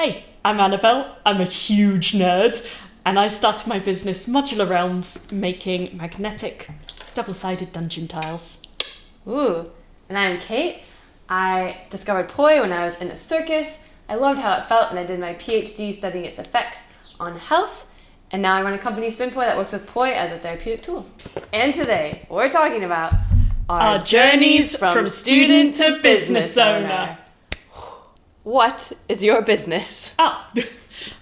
Hey, I'm Annabelle. I'm a huge nerd, and I started my business Modular Realms making magnetic double-sided dungeon tiles. Ooh, and I'm Kate. I discovered poi when I was in a circus. I loved how it felt, and I did my PhD studying its effects on health. And now I run a company, SpinPoi, that works with poi as a therapeutic tool. And today, we're talking about our journeys from student to business owner. What is your business?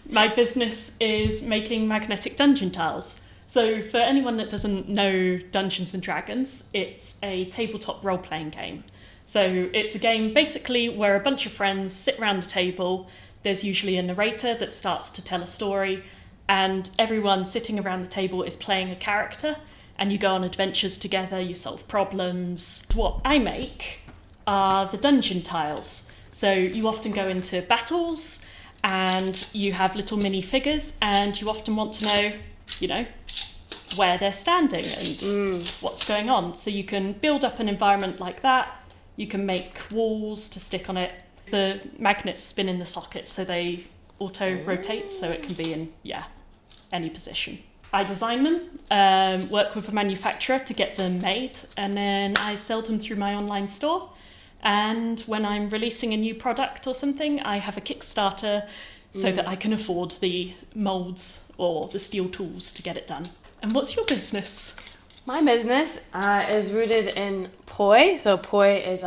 My business is making magnetic dungeon tiles. So for anyone that doesn't know Dungeons and Dragons, it's a tabletop role-playing game. So it's a game basically where a bunch of friends sit around the table. There's usually a narrator that starts to tell a story, and everyone sitting around the table is playing a character, and you go on adventures together, you solve problems. What I make are the dungeon tiles. So you often go into battles and you have little mini figures, and you often want to know, where they're standing and what's going on. So you can build up an environment like that. You can make walls to stick on it. The magnets spin in the sockets, so they auto-rotate, so it can be in, any position. I design them, work with a manufacturer to get them made, and then I sell them through my online store. And when I'm releasing a new product or something, I have a Kickstarter so that I can afford the molds or the steel tools to get it done. And what's your business? My business is rooted in poi. So poi is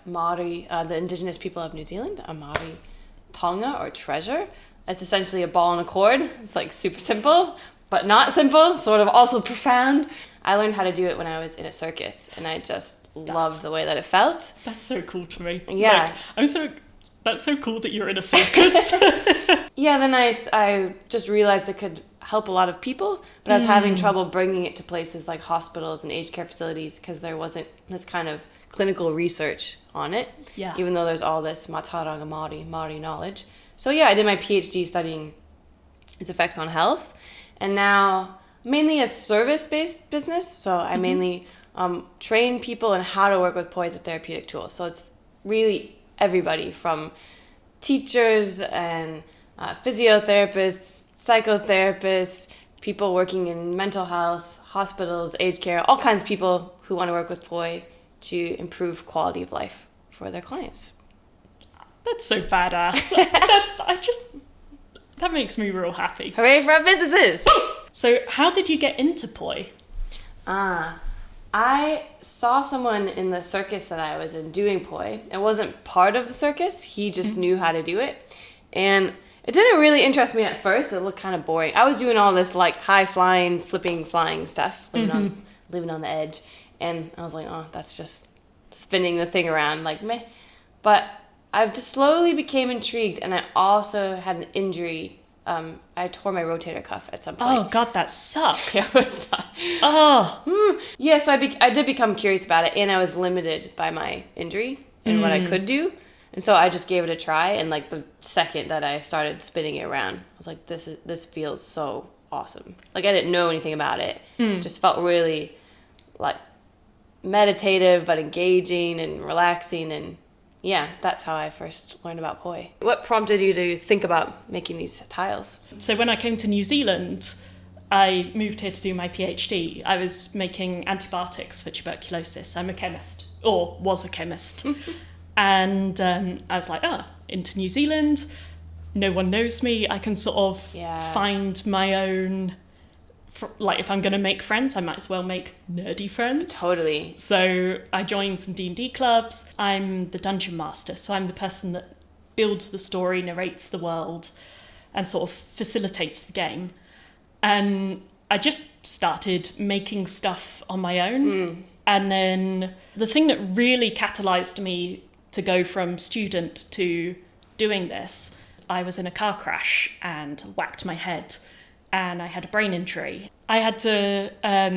Maori, the indigenous people of New Zealand, a Maori tonga or treasure. It's essentially a ball and a cord. It's like super simple, but not simple, sort of also profound. I learned how to do it when I was in a circus, and I just loved the way that it felt. That's so cool to me. Yeah. That's so cool that you're in a circus. Yeah, then I just realized it could help a lot of people, but I was having trouble bringing it to places like hospitals and aged care facilities because there wasn't this kind of clinical research on it, even though there's all this Mataranga Māori knowledge. So I did my PhD studying its effects on health, and now mainly a service-based business, so I mainly train people in how to work with poi as a therapeutic tool. So it's really everybody from teachers and physiotherapists, psychotherapists, people working in mental health, hospitals, aged care, all kinds of people who want to work with poi to improve quality of life for their clients. That's so badass. That makes me real happy. Hooray for our businesses! So how did you get into poi? I saw someone in the circus that I was in doing poi. It wasn't part of the circus. He just knew how to do it. And it didn't really interest me at first. It looked kind of boring. I was doing all this like high-flying, flying stuff, living on the edge. And I was like, oh, that's just spinning the thing around, like meh. But I just slowly became intrigued, and I also had an injury. I tore my rotator cuff at some point. Oh God, that sucks. Yeah, so I did become curious about it, and I was limited by my injury and what I could do. And so I just gave it a try, and like the second that I started spinning it around, I was like, this feels so awesome. Like I didn't know anything about it. Just felt really like meditative but engaging and relaxing, and that's how I first learned about poi. What prompted you to think about making these tiles? So when I came to New Zealand, I moved here to do my PhD. I was making antibiotics for tuberculosis. I'm a chemist, or was a chemist. And I was like, into New Zealand, no one knows me. I can sort of find my own, like if I'm going to make friends, I might as well make nerdy friends. Totally. So I joined some D&D clubs. I'm the dungeon master, so I'm the person that builds the story, narrates the world, and sort of facilitates the game. And I just started making stuff on my own. And then the thing that really catalyzed me to go from student to doing this, I was in a car crash and whacked my head, and I had a brain injury. I had to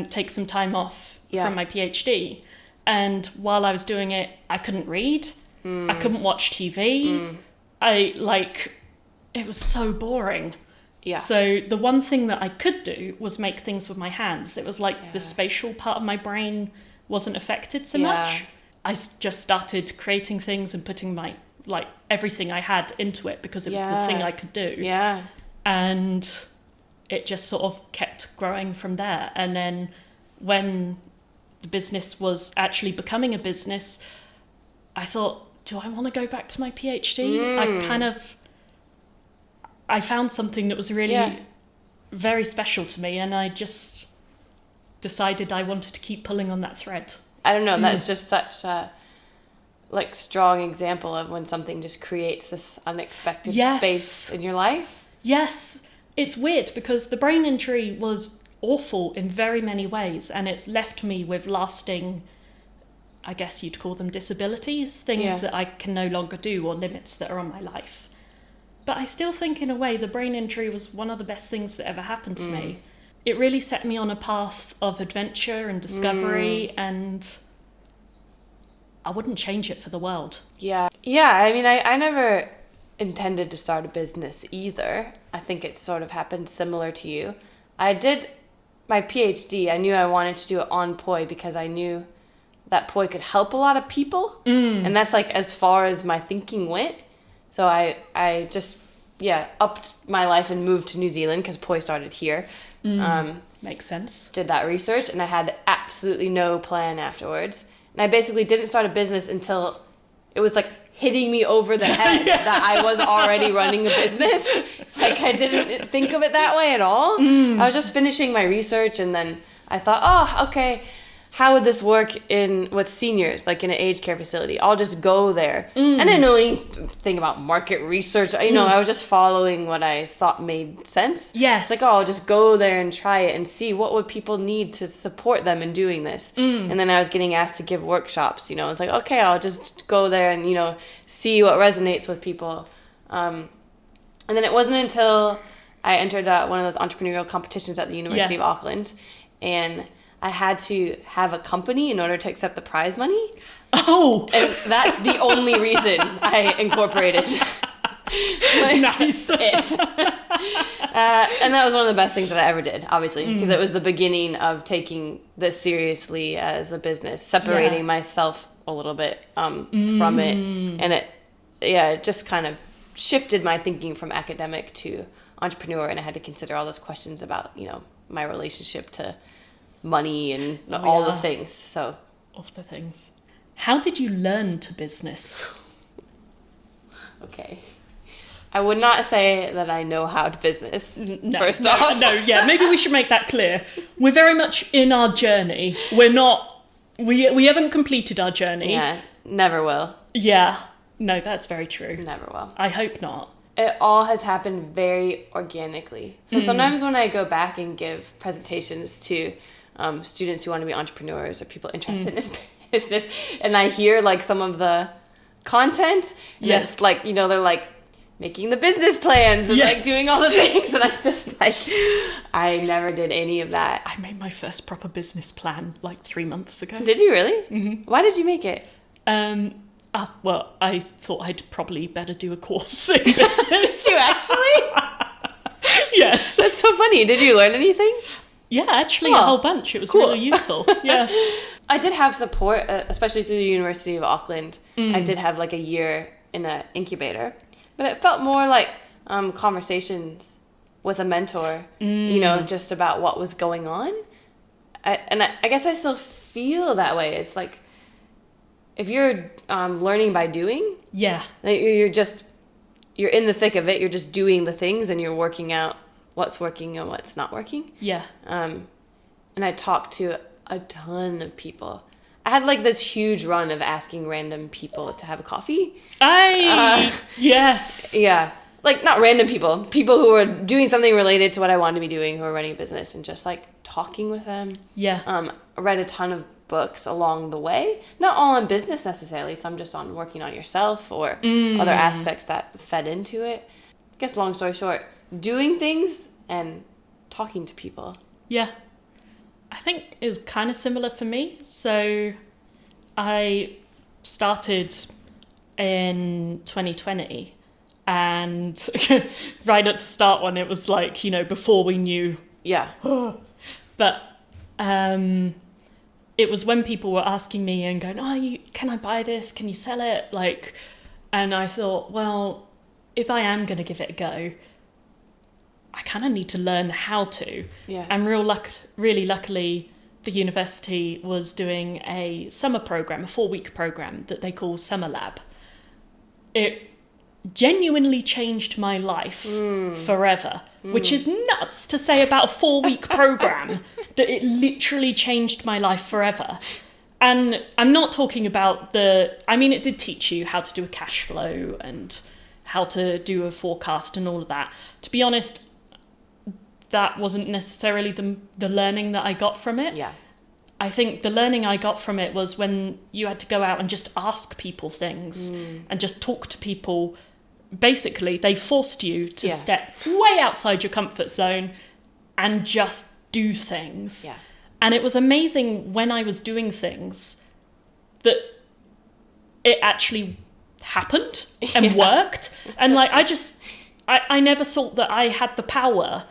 take some time off from my PhD, and while I was doing it, I couldn't read, I couldn't watch TV, it was so boring. So the one thing that I could do was make things with my hands. It was like the spatial part of my brain wasn't affected so much. I just started creating things and putting my like everything I had into it because it was the thing I could do. Yeah. And it just sort of kept growing from there. And then when the business was actually becoming a business, I thought, do I want to go back to my PhD? I found something that was really very special to me, and I just decided I wanted to keep pulling on that thread. I don't know, that's just such a like strong example of when something just creates this unexpected space in your life. Yes. It's weird because the brain injury was awful in very many ways, and it's left me with lasting, I guess you'd call them disabilities, things that I can no longer do, or limits that are on my life. But I still think in a way the brain injury was one of the best things that ever happened to me. It really set me on a path of adventure and discovery, and I wouldn't change it for the world. Yeah. Yeah, I mean, I never intended to start a business either. I think it sort of happened similar to you. I did my PhD. I knew I wanted to do it on Poi because I knew that Poi could help a lot of people. And that's like as far as my thinking went. So I just, upped my life and moved to New Zealand because Poi started here. Makes sense. Did that research, and I had absolutely no plan afterwards. And I basically didn't start a business until it was like hitting me over the head that I was already running a business. Like, I didn't think of it that way at all. I was just finishing my research, and then I thought, oh, okay, how would this work with seniors, like in an aged care facility? I'll just go there. I didn't know anything about market research. I was just following what I thought made sense. Yes. It's like, I'll just go there and try it and see what would people need to support them in doing this. And then I was getting asked to give workshops. It's like, okay, I'll just go there and, see what resonates with people. And then it wasn't until I entered one of those entrepreneurial competitions at the University of Auckland, and I had to have a company in order to accept the prize money. Oh! And that's the only reason I incorporated. Nice. It. And that was one of the best things that I ever did, obviously, because it was the beginning of taking this seriously as a business, separating myself a little bit from it. And it just kind of shifted my thinking from academic to entrepreneur, and I had to consider all those questions about, my relationship to money and all the things. So all the things. How did you learn to business? Okay. I would not say that I know how to business, first off. Maybe we should make that clear. We're very much in our journey. We're not, we haven't completed our journey. Yeah, never will. Yeah, no, that's very true. Never will. I hope not. It all has happened very organically. So sometimes when I go back and give presentations to students who want to be entrepreneurs or people interested in business, and I hear like some of the content, and it's like, they're like making the business plans and like doing all the things, and I'm just like, I never did any of that. I made my first proper business plan like 3 months ago. Did you really? Mm-hmm. Why did you make it? Well, I thought I'd probably better do a course in business. Did you actually? Yes. That's so funny. Did you learn anything? Yeah, actually a whole bunch. It was really useful. Yeah. I did have support, especially through the University of Auckland. I did have like a year in an incubator, but it felt more like conversations with a mentor, just about what was going on. I guess I still feel that way. It's like, if you're learning by doing, you're in the thick of it. You're just doing the things, and you're working out what's working and what's not working. Yeah. And I talked to a ton of people. I had like this huge run of asking random people to have a coffee. Yes. Yeah. Like, not random people who were doing something related to what I wanted to be doing, who were running a business, and just like talking with them. Yeah. I read a ton of books along the way, not all on business necessarily, some just on working on yourself or other aspects that fed into it. I guess long story short, doing things and talking to people. Yeah. I think it was kind of similar for me. So I started in 2020, and right at the start when it was like, before we knew. Yeah. But it was when people were asking me and going, can I buy this? Can you sell it? Like, And I thought, well, if I am going to give it a go, I kind of need to learn how to. Yeah. And really luckily, the university was doing a summer program, a 4-week program that they call Summer Lab. It genuinely changed my life forever, which is nuts to say about a 4-week program, that it literally changed my life forever. And I'm not talking about it did teach you how to do a cash flow and how to do a forecast and all of that. To be honest, that wasn't necessarily the learning that I got from it. Yeah. I think the learning I got from it was when you had to go out and just ask people things and just talk to people. Basically, they forced you to step way outside your comfort zone and just do things. Yeah. And it was amazing when I was doing things that it actually happened and worked. And like, I never thought that I had the power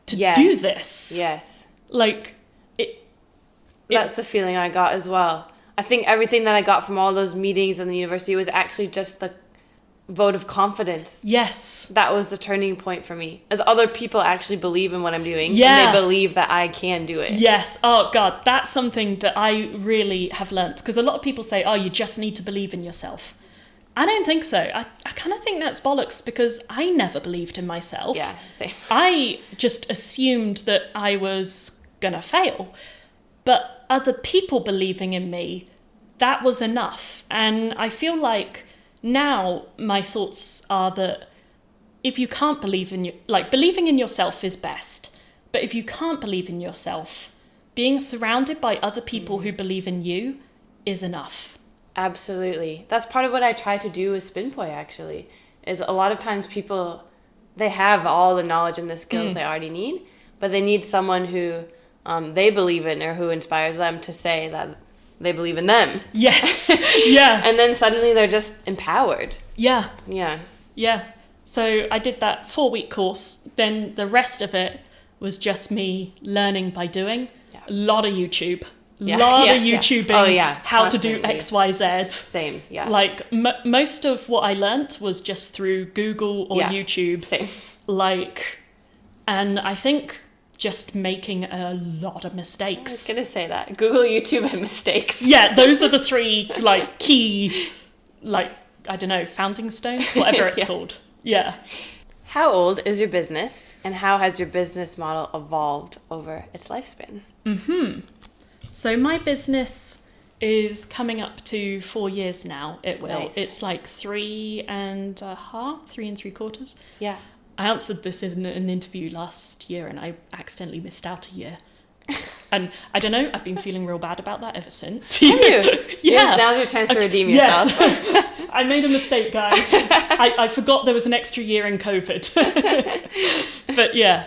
to do this. Yes. Like, that's the feeling I got as well. I think everything that I got from all those meetings in the university was actually just the vote of confidence. Yes. That was the turning point for me. As other people actually believe in what I'm doing. Yeah. And they believe that I can do it. Yes. Oh, God. That's something that I really have learnt. Because a lot of people say, oh, you just need to believe in yourself. I don't think so. I kind of think that's bollocks because I never believed in myself. Yeah, same. I just assumed that I was going to fail. But other people believing in me, that was enough. And I feel like now my thoughts are that if you can't believe in believing in yourself is best. But if you can't believe in yourself, being surrounded by other people who believe in you is enough. Absolutely. That's part of what I try to do with SpinPoi, actually, is a lot of times people, they have all the knowledge and the skills they already need, but they need someone who they believe in or who inspires them to say that they believe in them. Yes. Yeah. And then suddenly they're just empowered. Yeah. Yeah. Yeah. So I did that 4-week course. Then the rest of it was just me learning by doing. Yeah. A lot of YouTube. Yeah. Lot of YouTubing. Oh, yeah. How Constantly. to do X, Y, Z. Same. Yeah. Like most of what I learnt was just through Google or YouTube. Same. And I think just making a lot of mistakes. I was gonna say that. Google, YouTube, and mistakes. Yeah, those are the 3 key, I don't know, founding stones, whatever it's called. Yeah. How old is your business, and how has your business model evolved over its lifespan? So my business is coming up to 4 years now. It will. Nice. It's like 3.5, 3 3/4. Yeah. I answered this in an interview last year and I accidentally missed out a year. And I don't know, I've been feeling real bad about that ever since. Have you? Yeah. Yes, now's your chance to redeem yourself. Yes. I made a mistake, guys. I forgot there was an extra year in COVID. But yeah,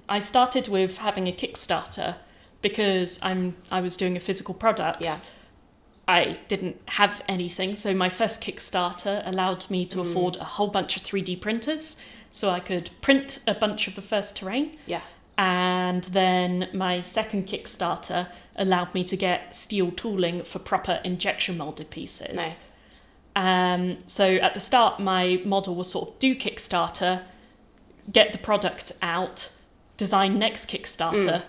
I started with having a Kickstarter because I was doing a physical product. Yeah. I didn't have anything, so my first Kickstarter allowed me to afford a whole bunch of 3D printers, so I could print a bunch of the first terrain. Yeah. And then my second Kickstarter allowed me to get steel tooling for proper injection molded pieces. Nice. So at the start, my model was sort of do Kickstarter, get the product out, design next Kickstarter,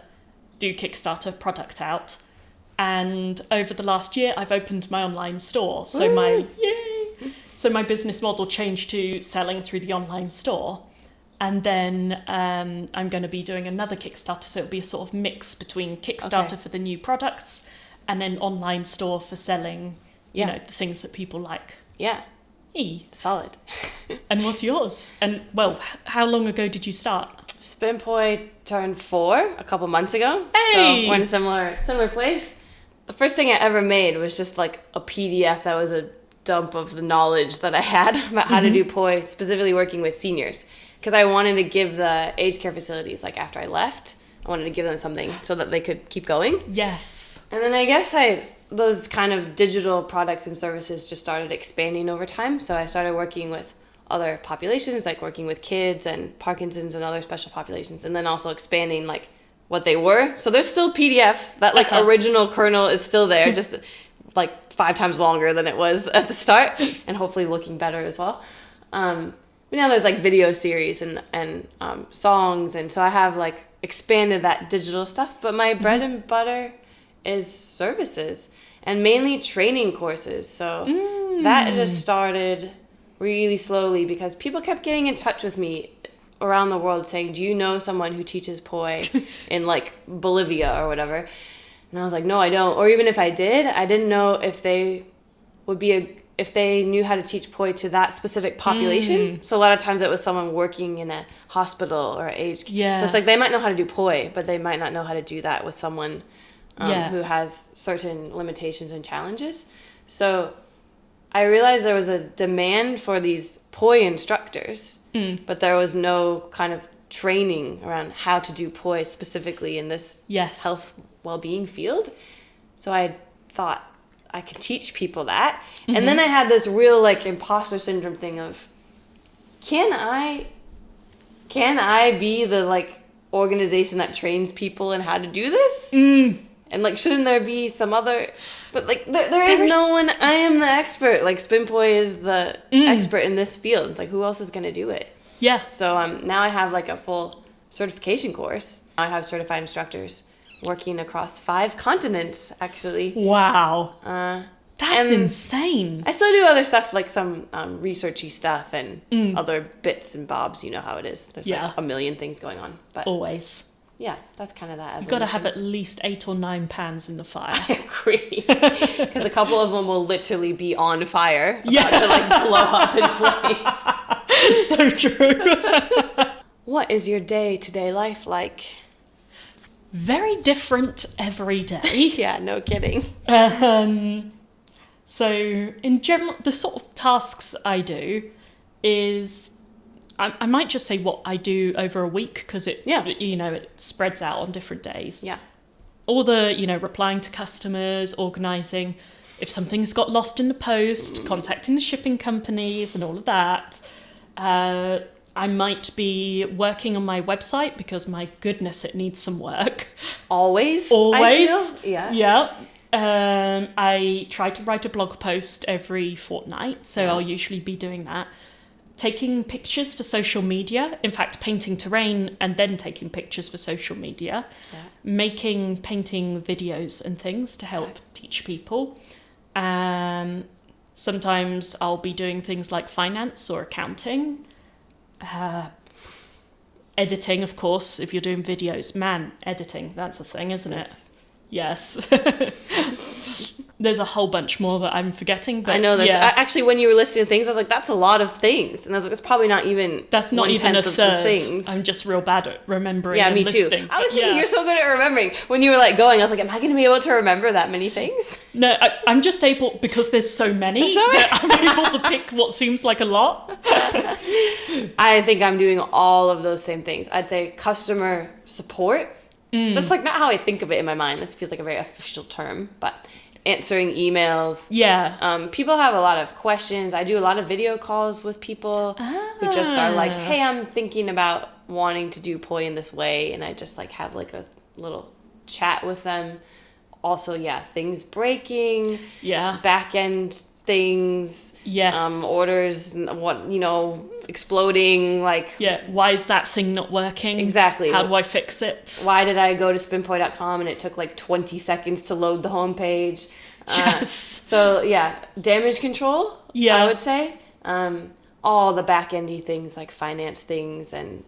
do Kickstarter, product out. And over the last year, I've opened my online store. So my business model changed to selling through the online store. And then I'm going to be doing another Kickstarter. So it'll be a sort of mix between Kickstarter for the new products and then online store for selling, you know, the things that people like. Yeah. Hey. Solid. And what's yours? And well, how long ago did you start? SpinPoi turned 4 a couple months ago. Hey! So we're in a similar place. The first thing I ever made was just like a PDF that was a dump of the knowledge that I had about how to do poi, specifically working with seniors. Because I wanted to give the aged care facilities, like after I left, I wanted to give them something so that they could keep going. Yes. And then I guess those kind of digital products and services just started expanding over time. So I started working with other populations, like working with kids and Parkinson's and other special populations, and then also expanding like what they were. So there's still PDFs. That like original kernel is still there, just like 5 times longer than it was at the start, and hopefully looking better as well. But now there's like video series and songs, and so I have like expanded that digital stuff. But my bread and butter is services and mainly training courses. So that just started really slowly because people kept getting in touch with me around the world saying, do you know someone who teaches poi in like Bolivia or whatever? And I was like, no, I don't. Or even if I did, I didn't know if they would be if they knew how to teach poi to that specific population. So a lot of times it was someone working in a hospital or aged. Yeah. So it's like they might know how to do poi, but they might not know how to do that with someone who has certain limitations and challenges. So I realized there was a demand for these poi instructors, but there was no kind of training around how to do poi specifically in this health well-being field. So I thought I could teach people that. And then I had this real like imposter syndrome thing of, can I be the like organization that trains people in how to do this? And like, shouldn't there be some other, but like there is no one. I am the expert. Like SpinPoi is the expert in this field. It's like, who else is going to do it? Yeah. So now I have like a full certification course. I have certified instructors working across 5 continents, actually. Wow. That's insane. I still do other stuff, like some researchy stuff and other bits and bobs. You know how it is. There's like a million things going on. But always. Yeah, that's kind of that. You've got to have at least 8 or 9 pans in the fire. I agree. Because a couple of them will literally be on fire. About to like blow up in flames. So true. What is your day-to-day life like? Very different every day. Yeah, no kidding. So in general, the sort of tasks I do is, I might just say what I do over a week because it spreads out on different days. Yeah. All the, replying to customers, organising if something's got lost in the post, contacting the shipping companies and all of that. I might be working on my website because my goodness, it needs some work. Always. I feel. Yeah. I try to write a blog post every fortnight, so I'll usually be doing that. Taking pictures for social media, in fact, painting terrain and then taking pictures for social media. Yeah. Making painting videos and things to help teach people. Sometimes I'll be doing things like finance or accounting. Editing, of course, if you're doing videos. Man, editing, that's a thing, isn't it? Yes. There's a whole bunch more that I'm forgetting. But I know there's actually, when you were listing things, I was like, that's a lot of things. And I was like, it's probably not even that's not even a third. Things. I'm just real bad at remembering. Yeah, me listing. too. I was thinking you're so good at remembering. When you were like going, I was like, am I going to be able to remember that many things? No, I'm just able, because there's so many that I'm able to pick what seems like a lot. I think I'm doing all of those same things. I'd say customer support. That's like not how I think of it in my mind. This feels like a very official term, but answering emails. Yeah. People have a lot of questions. I do a lot of video calls with people who just are like, hey, I'm thinking about wanting to do poi in this way. And I just like have like a little chat with them. Also, things breaking. Yeah. Back end things. Yes. Orders, exploding, like... Yeah, why is that thing not working? Exactly. How do I fix it? Why did I go to spinpoi.com and it took like 20 seconds to load the homepage? Yes. So, damage control, I would say. All the back-endy things like finance things and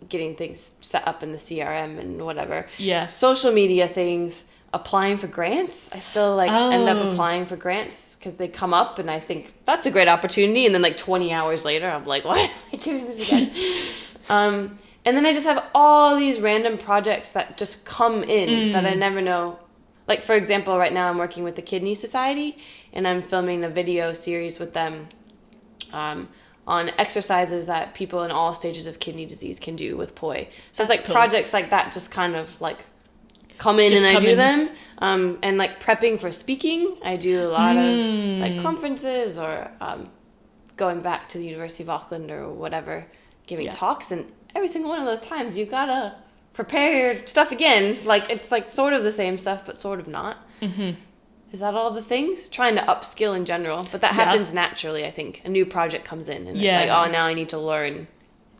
getting things set up in the CRM and whatever. Yeah. Social media things. Applying for grants. I still end up applying for grants because they come up and I think that's a great opportunity, and then like 20 hours later I'm like, why am I doing this again? And then I just have all these random projects that just come in that I never know. Like, for example, right now I'm working with the Kidney Society and I'm filming a video series with them on exercises that people in all stages of kidney disease can do with poi. So it's like cool. Projects like that just kind of like come in, I do them. And like prepping for speaking, I do a lot of like conferences or going back to the University of Auckland or whatever, giving talks. And every single one of those times, you've got to prepare your stuff again. Like, it's like sort of the same stuff, but sort of not. Is that all the things? Trying to upskill in general, but that happens naturally, I think. A new project comes in and it's like, oh, now I need to learn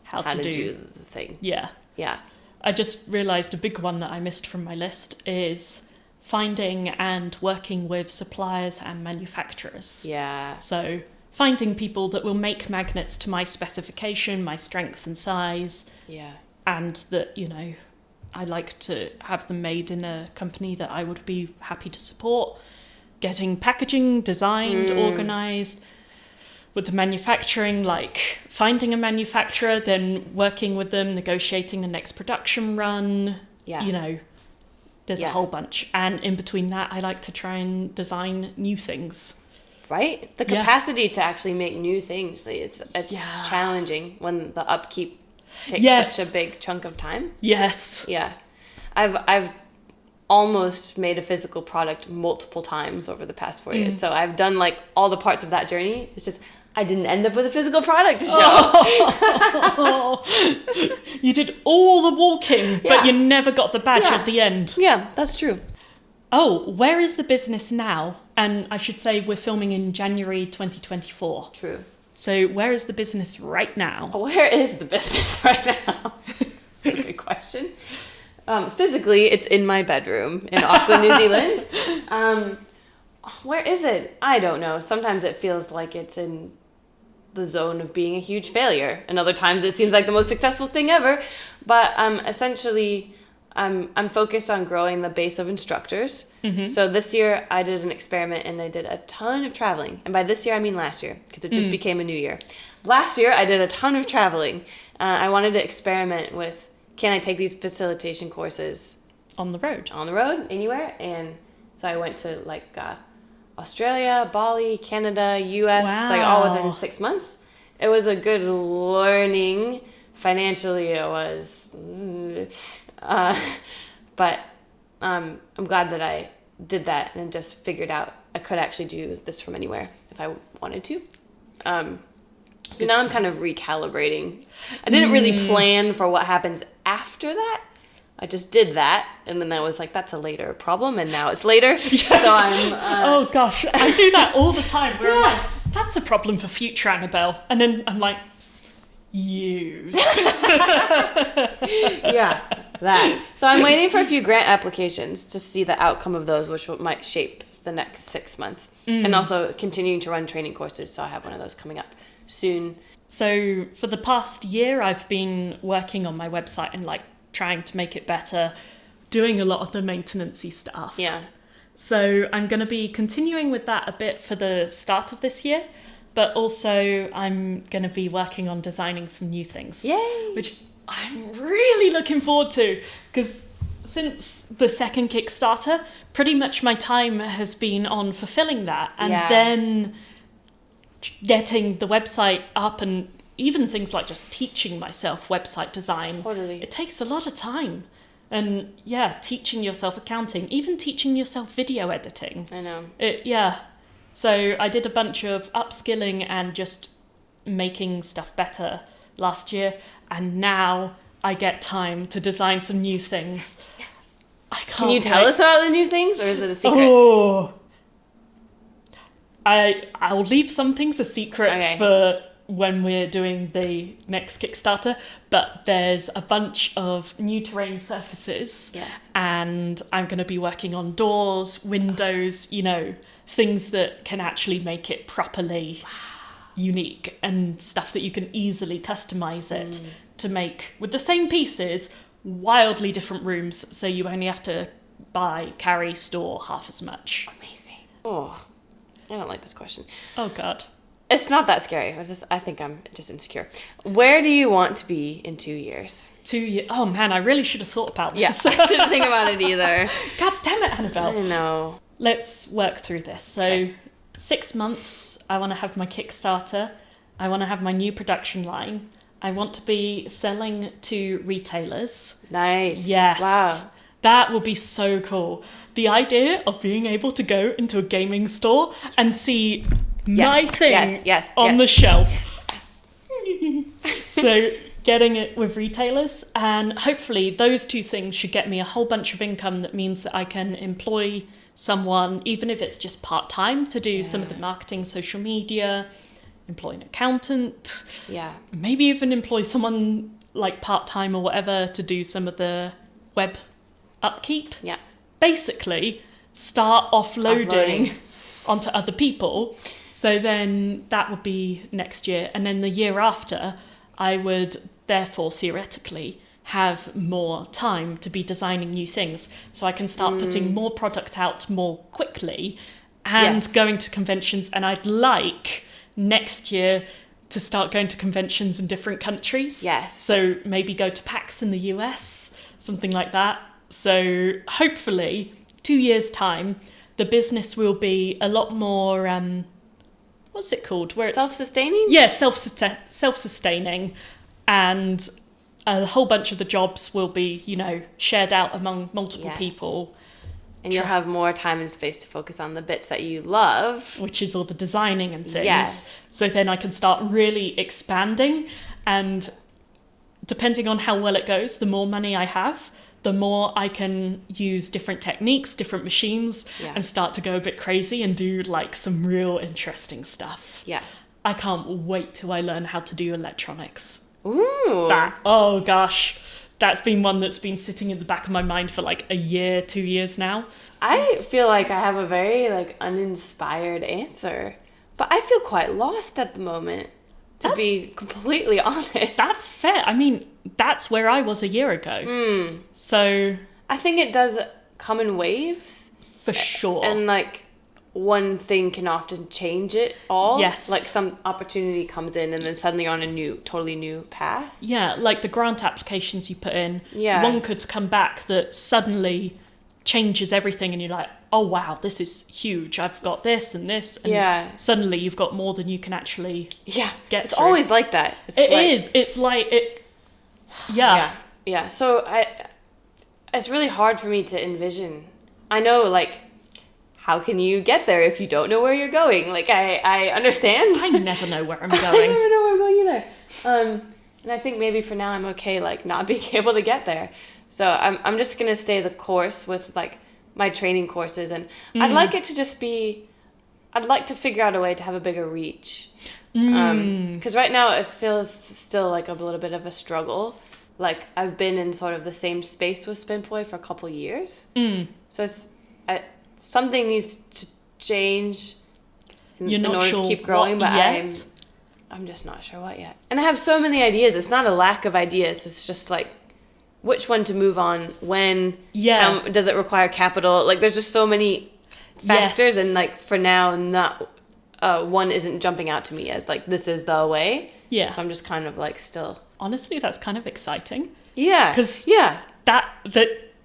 how to do the thing. Yeah. Yeah. I just realised a big one that I missed from my list is finding and working with suppliers and manufacturers. Yeah. So finding people that will make magnets to my specification, my strength and size. Yeah. And that, I like to have them made in a company that I would be happy to support. Getting packaging designed, organised. With the manufacturing, like finding a manufacturer, then working with them, negotiating the next production run. Yeah. There's a whole bunch. And in between that, I like to try and design new things. Right? The capacity to actually make new things. It's challenging when the upkeep takes such a big chunk of time. Yes. Yeah. I've almost made a physical product multiple times over the past 4 years. So I've done like all the parts of that journey. It's just I didn't end up with a physical product to show. You did all the walking, but you never got the badge at the end. Yeah, that's true. Oh, where is the business now? And I should say we're filming in January 2024. True. So where is the business right now? Where is the business right now? That's a good question. Physically, it's in my bedroom in Auckland, New Zealand. Where is it? I don't know. Sometimes it feels like it's in the zone of being a huge failure, and other times it seems like the most successful thing ever. But essentially, I'm focused on growing the base of instructors. Mm-hmm. So this year I did an experiment and I did a ton of traveling. And by this year I mean last year, because it just became a new year. Last year I did a ton of traveling. I wanted to experiment with, can I take these facilitation courses on the road, anywhere? And so I went to like Australia, Bali, Canada, US, like all within 6 months. It was a good learning. Financially, it was, but I'm glad that I did that and just figured out I could actually do this from anywhere if I wanted to. So now I'm kind of recalibrating. I didn't really plan for what happens after that. I just did that, and then I was like, that's a later problem, and now it's later. So I'm... oh, gosh. I do that all the time, where I'm like, that's a problem for future Annabelle. And then I'm like, you. Yeah, that. So I'm waiting for a few grant applications to see the outcome of those, which might shape the next 6 months. And also continuing to run training courses, so I have one of those coming up soon. So for the past year, I've been working on my website and like trying to make it better, doing a lot of the maintenance-y stuff. Yeah. So I'm going to be continuing with that a bit for the start of this year, but also I'm going to be working on designing some new things. Yay! Which I'm really looking forward to, because since the second Kickstarter, pretty much my time has been on fulfilling that, and then getting the website up, and even things like just teaching myself website design. Totally. It takes a lot of time. And teaching yourself accounting, even teaching yourself video editing. I know. So I did a bunch of upskilling and just making stuff better last year. And now I get time to design some new things. Yes. I can't Can you tell us about the new things, or is it a secret? Oh. I'll leave some things a secret for when we're doing the next Kickstarter, but there's a bunch of new terrain surfaces, and I'm going to be working on doors, windows, things that can actually make it properly unique, and stuff that you can easily customize it to make, with the same pieces, wildly different rooms, so you only have to carry, store half as much. Amazing. Oh, I don't like this question. Oh, God. It's not that scary. I think I'm just insecure. Where do you want to be in 2 years? 2 years. Oh, man, I really should have thought about this. Yeah, I didn't think about it either. God damn it, Annabelle. I know. Let's work through this. So 6 months, I want to have my Kickstarter. I want to have my new production line. I want to be selling to retailers. Nice. Yes. Wow. That would be so cool. The idea of being able to go into a gaming store and see my thing on the shelf. So getting it with retailers, and hopefully those two things should get me a whole bunch of income that means that I can employ someone, even if it's just part-time, to do some of the marketing, social media, employ an accountant. Yeah. Maybe even employ someone like part-time or whatever to do some of the web upkeep. Yeah. Basically, start offloading onto other people. So then that would be next year. And then the year after, I would therefore theoretically have more time to be designing new things. So I can start putting more product out more quickly and going to conventions. And I'd like next year to start going to conventions in different countries. Yes. So maybe go to PAX in the US, something like that. So hopefully 2 years' time, the business will be a lot more, what's it called? Where it's self-sustaining? Yeah, self-sustaining. And a whole bunch of the jobs will be, shared out among multiple people. And you'll have more time and space to focus on the bits that you love. Which is all the designing and things. Yes. So then I can start really expanding. And depending on how well it goes, the more money I have, the more I can use different techniques, different machines, and start to go a bit crazy and do like some real interesting stuff. Yeah. I can't wait till I learn how to do electronics. Ooh. Oh gosh, that's been one that's been sitting in the back of my mind for like a year, 2 years now. I feel like I have a very like uninspired answer, but I feel quite lost at the moment, to be completely honest. That's fair. I mean, that's where I was a year ago. So I think it does come in waves. For sure. And like one thing can often change it all. Yes. Like some opportunity comes in and then suddenly you're on a totally new path. Yeah, like the grant applications you put in. Yeah. One could come back that suddenly changes everything and you're like, oh wow, this is huge. I've got this and this. And suddenly you've got more than you can actually get It's through. always like that. It's like it. Yeah. Yeah. So it's really hard for me to envision. I know, like, how can you get there if you don't know where you're going? Like, I understand. I never know where I'm I going. never know where I'm going either. And I think maybe for now I'm okay, like, not being able to get there. So I'm just going to stay the course with, like, my training courses. And I'd like it to just be... I'd like to figure out a way to have a bigger reach. Because right now it feels still like a little bit of a struggle. Like, I've been in sort of the same space with SpinPoi for a couple years. So something needs to change in order to keep growing, but I'm just not sure what yet. And I have so many ideas. It's not a lack of ideas. It's just like, which one to move on, when, does it require capital? Like, there's just so many factors, and like for now, not one isn't jumping out to me as like, this is the way. Yeah. So I'm just kind of like still. Honestly, that's kind of exciting. Yeah. Because that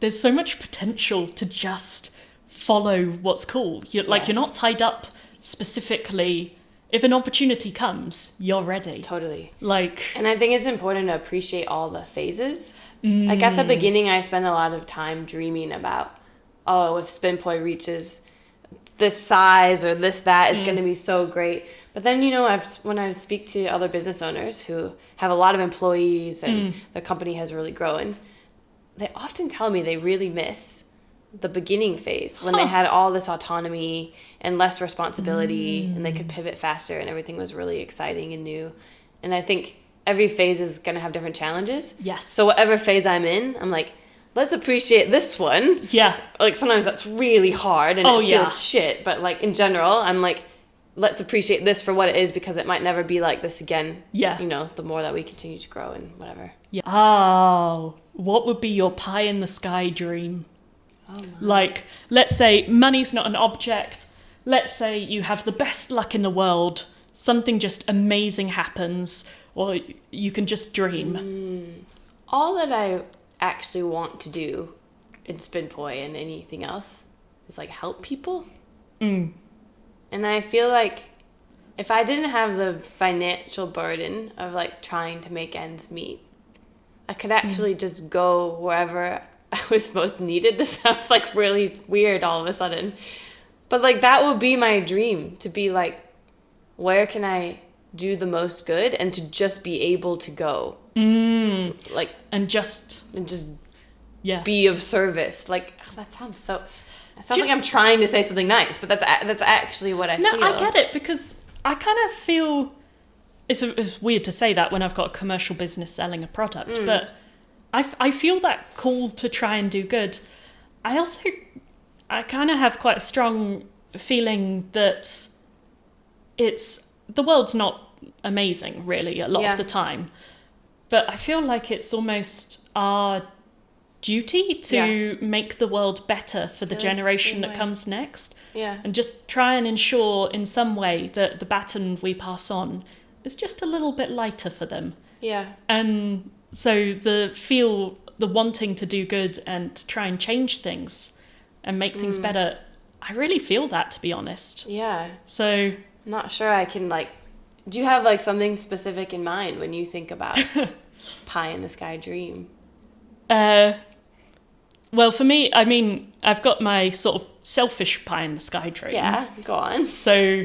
there's so much potential to just follow what's cool. You're not tied up specifically. If an opportunity comes, you're ready. Totally. And I think it's important to appreciate all the phases. Like at the beginning, I spent a lot of time dreaming about, if SpinPoi reaches this size or that, it's going to be so great. But then, when I speak to other business owners who have a lot of employees and the company has really grown, they often tell me they really miss the beginning phase when they had all this autonomy and less responsibility and they could pivot faster and everything was really exciting and new. And I think every phase is going to have different challenges. Yes. So whatever phase I'm in, I'm like, let's appreciate this one. Yeah. Like sometimes that's really hard and it feels shit. But like in general, I'm like, let's appreciate this for what it is because it might never be like this again. Yeah. The more that we continue to grow and whatever. Yeah. Oh, what would be your pie in the sky dream? Oh, like, let's say money's not an object. Let's say you have the best luck in the world. Something just amazing happens. Or you can just dream. All that I actually want to do in SpinPoi and anything else is like help people. And I feel like if I didn't have the financial burden of like trying to make ends meet, I could actually just go wherever I was most needed. This sounds like really weird all of a sudden. But like that would be my dream, to be like, where can I do the most good and to just be able to go. Like and just be of service. Like that sounds so It sounds like I'm trying to say something nice, but that's actually what I feel. No, I get it, because I kind of feel it's weird to say that when I've got a commercial business selling a product, but I feel that call to try and do good. I kind of have quite a strong feeling that the world's not amazing, really, a lot of the time. But I feel like it's almost our duty to make the world better for the generation that comes next. Yeah. And just try and ensure in some way that the baton we pass on is just a little bit lighter for them. Yeah. And so the wanting to do good and try and change things and make things better, I really feel that, to be honest. Yeah. So I'm not sure I can, like, do you have, like, something specific in mind when you think about pie in the sky dream? Well, for me, I mean, I've got my sort of selfish pie in the sky dream. Yeah, go on. So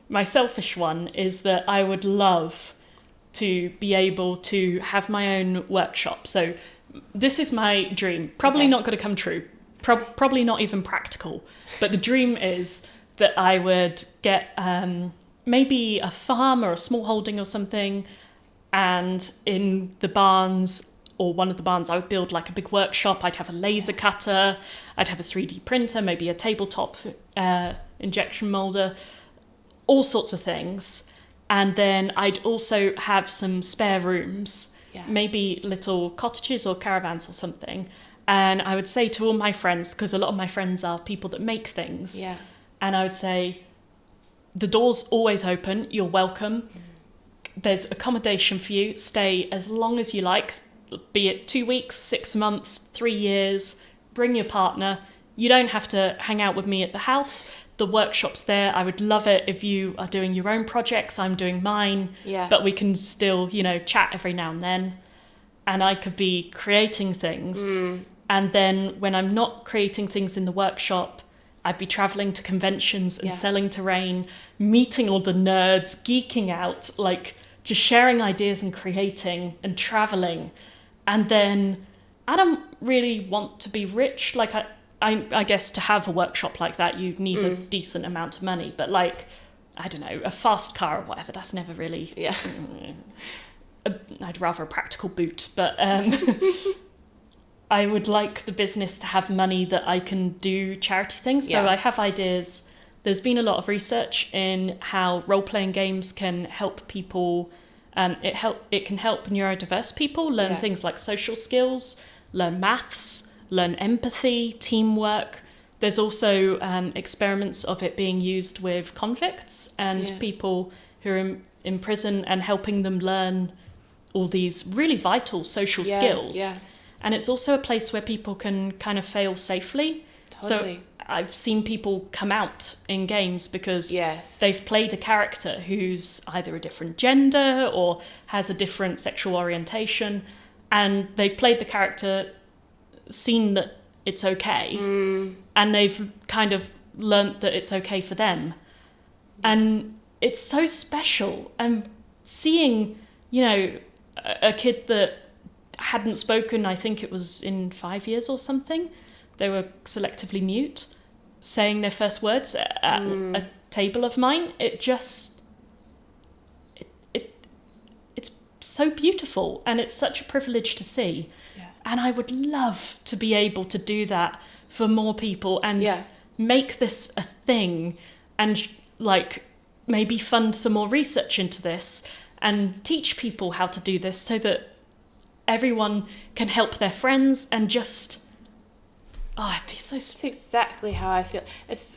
my selfish one is that I would love to be able to have my own workshop. So this is my dream. Probably not going to come true. Probably not even practical. But the dream is that I would get maybe a farm or a small holding or something, and in the barns, or one of the barns, I would build like a big workshop. I'd have a laser cutter, I'd have a 3D printer, maybe a tabletop injection molder, all sorts of things. And then I'd also have some spare rooms, maybe little cottages or caravans or something. And I would say to all my friends, because a lot of my friends are people that make things, and I would say, the door's always open, you're welcome. There's accommodation for you, stay as long as you like, be it 2 weeks, 6 months, 3 years, bring your partner. You don't have to hang out with me at the house. The workshop's there. I would love it if you are doing your own projects, I'm doing mine, but we can still, chat every now and then. And I could be creating things. And then when I'm not creating things in the workshop, I'd be traveling to conventions and selling terrain, meeting all the nerds, geeking out, like just sharing ideas and creating and traveling. And then I don't really want to be rich. Like I guess to have a workshop like that, you need a decent amount of money. But like, I don't know, a fast car or whatever, that's never really... Yeah. I'd rather a practical boot. But I would like the business to have money that I can do charity things. So I have ideas. There's been a lot of research in how role-playing games can help people. It can help neurodiverse people learn things like social skills, learn maths, learn empathy, teamwork. There's also experiments of it being used with convicts and people who are in prison, and helping them learn all these really vital social skills. Yeah. And it's also a place where people can kind of fail safely. Totally. So I've seen people come out in games because they've played a character who's either a different gender or has a different sexual orientation, and they've played the character, seen that it's okay, and they've kind of learnt that it's okay for them. And it's so special. And seeing, a kid that hadn't spoken, I think it was in 5 years or something, they were selectively mute, saying their first words at a table of mine. It's so beautiful, and it's such a privilege to see. And I would love to be able to do that for more people and make this a thing, and like maybe fund some more research into this and teach people how to do this so that everyone can help their friends and just... it'd be so... It's exactly how I feel.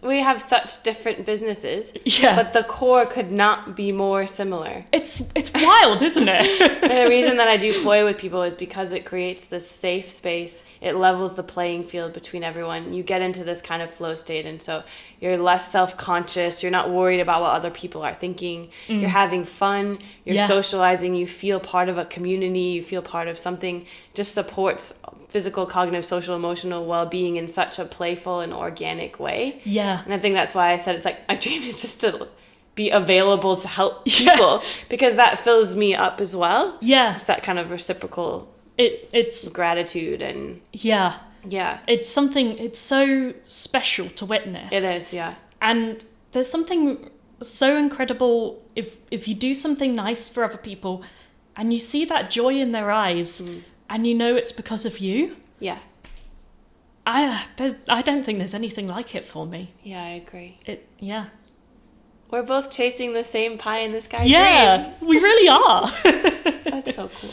We have such different businesses, but the core could not be more similar. It's wild, isn't it? And the reason that I do Poi with people is because it creates this safe space. It levels the playing field between everyone. You get into this kind of flow state, and so you're less self-conscious. You're not worried about what other people are thinking. You're having fun. You're socializing. You feel part of a community. You feel part of something. It just supports physical, cognitive, social, emotional well-being in such a playful and organic way. Yeah. And I think that's why I said it's like my dream is just to be available to help people, because that fills me up as well. Yeah. It's that kind of reciprocal it's gratitude and Yeah. It's so special to witness. It is, yeah. And there's something so incredible if you do something nice for other people and you see that joy in their eyes and you know it's because of you. Yeah. I don't think there's anything like it for me. Yeah, I agree. Yeah. We're both chasing the same pie in the sky Yeah, we really are. That's so cool.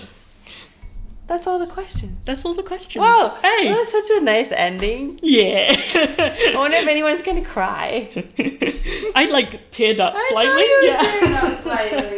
That's all the questions. That's all the questions. Wow, Hey. that's such a nice ending. Yeah. I wonder if anyone's going to cry. I teared up slightly. I saw you tearing up slightly.